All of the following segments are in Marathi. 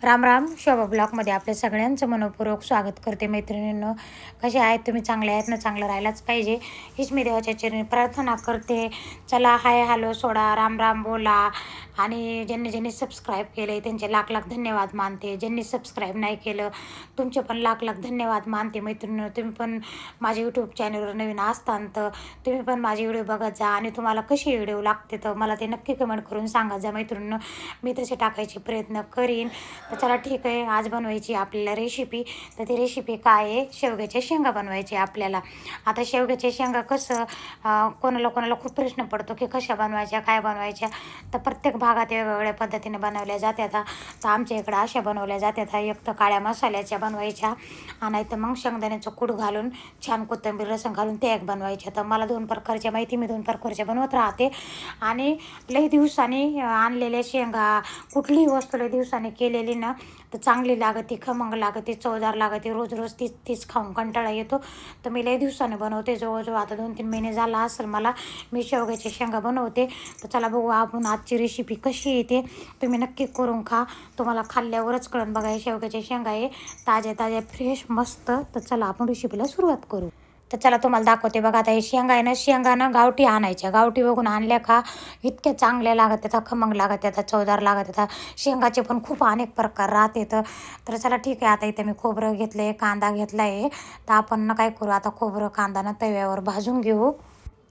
राम राम. शोभा ब्लॉगमध्ये आपल्या सगळ्यांचं मनपूर्वक स्वागत करते. मैत्रिणींनो, कसे आहेत तुम्ही? चांगले आहेत ना? चांगलं राहायलाच पाहिजे हीच मी देवाच्या चरणी प्रार्थना करते. चला, हाय हॅलो सोडा, राम राम बोला. आणि ज्यांनी ज्यांनी सबस्क्राईब केले त्यांचे लाख लाख धन्यवाद मानते. ज्यांनी सबस्क्राईब नाही केलं तुमचे पण लाख लाख धन्यवाद मानते. मैत्रिणींनो, तुम्ही पण माझे यूट्यूब चॅनलवर नवीन असताना तर तुम्ही पण माझे व्हिडिओ बघत जा. आणि तुम्हाला कशी व्हिडिओ लागते तर मला ते नक्की कमेंट करून सांगा जा मैत्रिणींनो. मी तसे टाकायचे प्रयत्न करीन. तर चला ठीक आहे, आज बनवायची आपल्याला रेसिपी. तर ती रेसिपी काय आहे? शेवग्याच्या शेंगा बनवायची आपल्याला. आता शेवग्याच्या शेंगा कसं कोणाला कोणाला खूप प्रश्न पडतो की कशा बनवायच्या, काय बनवायच्या. तर प्रत्येक भागात वेगवेगळ्या पद्धतीने बनवल्या जातात. तर आमच्या इकडं अशा बनवल्या जातात. एक तर काळ्या मसाल्याच्या बनवायच्या, नाही तर मग शेंगदाण्याचं कूट घालून छान कोथिंबीर रसं घालून त्या एक बनवायच्या. तर मला दोन प्रकारच्या माहिती, मी दोन प्रकारच्या बनवत राहते. आणि लई दिवसांनी आणलेल्या शेंगा, कुठलीही वस्तू लई दिवसांनी केलेली ना तर चांगली लागते, खमंग लागते, चवदार लागते. रोज रोज तीच तीच खाऊन कंटाळा येतो. तर मी लई दिवसाने बनवते, जवळजवळ आता 2-3 महिने झाला असेल मला मी शेवग्याच्या शेंगा बनवते. तर चला बघू आपण आजची रेसिपी कशी येते. तुम्ही नक्की करून खा, तुम्हाला खाल्ल्यावरच कळण. बघा, शेवग्याच्या शेंगा आहे ताज्या ताज्या फ्रेश मस्त. तर चला आपण रेसिपीला सुरुवात करू. तर चला तुम्हाला दाखवते. बघा, आता हे शेंगा आहे ना, शेंगा गावठी आणायच्या. गावठी बघून आणल्या का इतक्या चांगल्या लागत येतात, खमंग लागत येतात, चवदार लागत येतात. शेंगाचे पण खूप अनेक प्रकार राहते. तर चला ठीक आहे. आता इथे मी खोबरं घेतलं आहे, कांदा घेतला आहे. तर आपण ना काय करू, आता खोबरं कांदा ना तव्यावर भाजून घेऊ.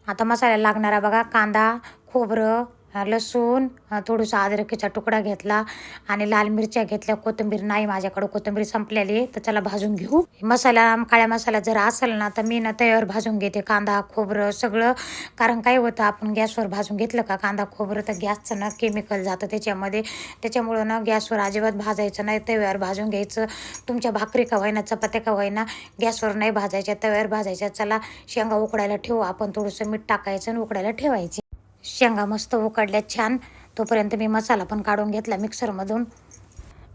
आता मसाल्याला लागणारा बघा, कांदा, खोबरं, लसूण, थोडंसं अद्रकीचा तुकडा घेतला आणि लाल मिरच्या घेतल्या. कोथिंबीर नाही माझ्याकडं, कोथिंबीर संपलेली आहे. तर चला भाजून घेऊ. मसाला, काळ्या मसाला जर असेल ना तर मी ना तव्यावर भाजून घेते कांदा खोबरं सगळं. कारण काय होतं, आपण गॅसवर भाजून घेतलं का कांदा खोबरं तर गॅसचं ना केमिकल जातं त्याच्यामध्ये. त्याच्यामुळं ना गॅसवर अजिबात भाजायचं नाही, तव्यावर भाजून घ्यायचं. तुमच्या भाकरी का होईना, चपात्या का होईना, गॅसवर नाही भाजायच्या, तव्यावर भाजायच्या. चला शेंगा उकडायला ठेवू आपण. थोडंसं मीठ टाकायचं आणि उकडायला ठेवायची. शेंगा मस्त उकडल्या छान. तोपर्यंत मी मसाला पण काढून घेतला मिक्सरमधून.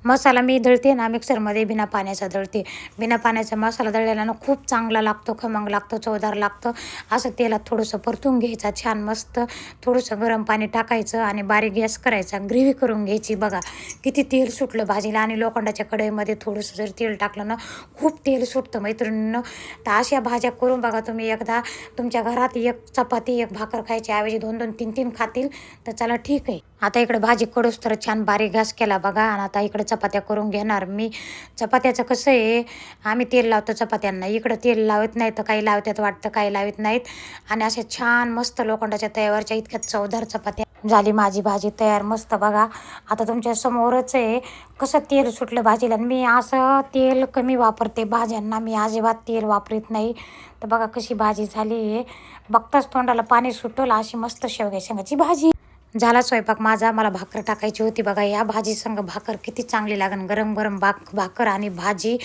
मसाला मी दळते ना मिक्सरमध्ये, बिना पाण्याचा दळते. बिना पाण्याचा मसाला दळलेला ना खूप चांगला लागतो, खमंग लागतो, चवदार लागतं. असं तेलात थोडंसं परतून घ्यायचा छान मस्त. थोडंसं गरम पाणी टाकायचं आणि बारीक गॅस करायचा, ग्रेव्ही करून घ्यायची. बघा किती तेल सुटलं भाजीला. आणि लोखंडाच्या कढईमध्ये थोडंसं जर तेल टाकलं ना खूप तेल सुटतं मैत्रिणींनो. तर अशा भाज्या करून बघा तुम्ही एकदा. तुमच्या घरात एक चपाती एक भाकर खायच्या ऐवजी 2-2, 3-3 खातील. तर चला ठीक आहे. आता इकडे भाजी कडूस तर छान बारीक गॅस केला बघा. आणि आता इकडे चपात्या करून घेणार मी. चपात्याचं कसं आहे, आम्ही तेल लावतो चपात्यांना, इकडं तेल लावत नाही. तर काही लावतात वाटतं, काही लावत नाहीत. आणि अशा छान मस्त लोखंडाच्या तव्यावरच्या इतक्या चवदार चपात्या झाली. माझी भाजी तयार मस्त बघा. आता तुमच्या समोरच आहे कसं तेल सुटलं भाजीला. मी असं तेल कमी वापरते भाज्यांना, मी अजिबात तेल वापरत नाही. तर बघा कशी भाजी झाली आहे, बघताच तोंडाला पाणी सुटलं. अशी मस्त शेवग्या शेंगाची भाजी. झाला स्वयंपाक माझा. मला भाकर टाकायची होती बघा. या भाजी संग भाकर किती चांगली लागेल, गरम गरम भाकर आणि भाजी.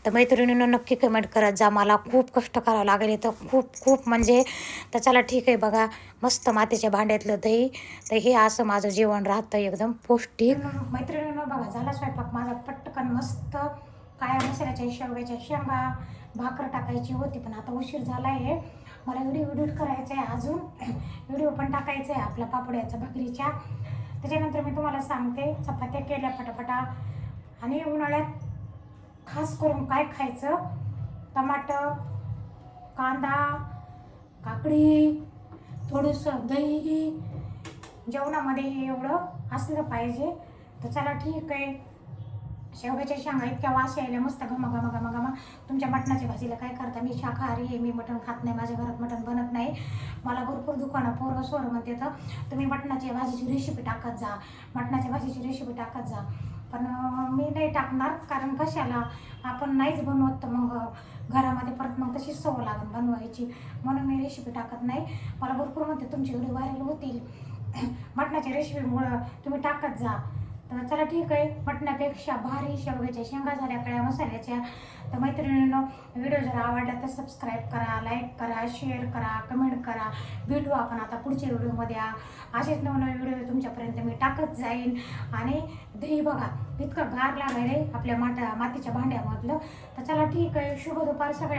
तर मैत्रिणींनो नक्की कमेंट करत जा. मला खूप कष्ट करावं लागेल तर खूप खूप म्हणजे. तर चला ठीक आहे. बघा मस्त मातीच्या भांड्यातलं दही. तर हे असं माझं जेवण राहतं एकदम पौष्टिक. मैत्रिणींनो बघा, झाला स्वयंपाक माझा पटकन मस्त. काळ्या मसाल्याच्या शेवग्याच्या शेंगा, भाकर टाकायची होती पण आता उशीर झाला आहे. मला व्हिडिओ एडिट करायचा आहे अजून. व्हिडिओ पण टाकायचा आहे आपला पापड्याचा भाकरीच्या. त्याच्यानंतर मी तुम्हाला सांगते, चपात्या केल्या पटापटा. आणि उन्हाळ्यात खास करून काय खायचं, टमाटर, कांदा, काकडी, थोडंसं दही. जेवणामध्ये हे एवढं असलं पाहिजे. तर चला ठीक आहे. शेवग्याच्या शेंगा इतक्या वास यायला मस्त घमा घमा घमा घमा. तुमच्या मटणाच्या भाजीला काय करता, मी शाकाहारी आहे, मी मटण खात नाही, माझ्या घरात मटण बनत नाही. मला भरपूर दुकानं पोरं सोरं म्हणते तर तुम्ही मटणाच्या भाजीची रेसिपी टाकत जा, मटणाच्या भाजीची रेसिपी टाकत जा. पण मी नाही टाकणार, कारण कशाला, आपण नाहीच बनवत तर मग घरामध्ये परत मग तशीच सवय लागून बनवायची. म्हणून मी रेसिपी टाकत नाही. मला भरपूर म्हणते तुमची व्हिडिओ व्हायरल होतील मटणाच्या रेसिपीमुळं, तुम्ही टाकत जा. तर चला ठीक आहे. मटणापेक्षा भारी शेवग्याच्या शेंगा झाल्या काळ्या मसाल्याच्या. तर मैत्रिणींनो व्हिडिओ जर आवडला तर सबस्क्राईब करा, लाईक करा, शेअर करा, कमेंट करा. भेटू आपण आता पुढच्या व्हिडिओमध्ये. असेच नवनवीन व्हिडिओ तुमच्यापर्यंत मी टाकत जाईन. आणि दही बघा इतकं गार लागायला आपल्या मातीच्या भांड्यामधलं. तर चला ठीक आहे. शुभ दुपार सगळ्या.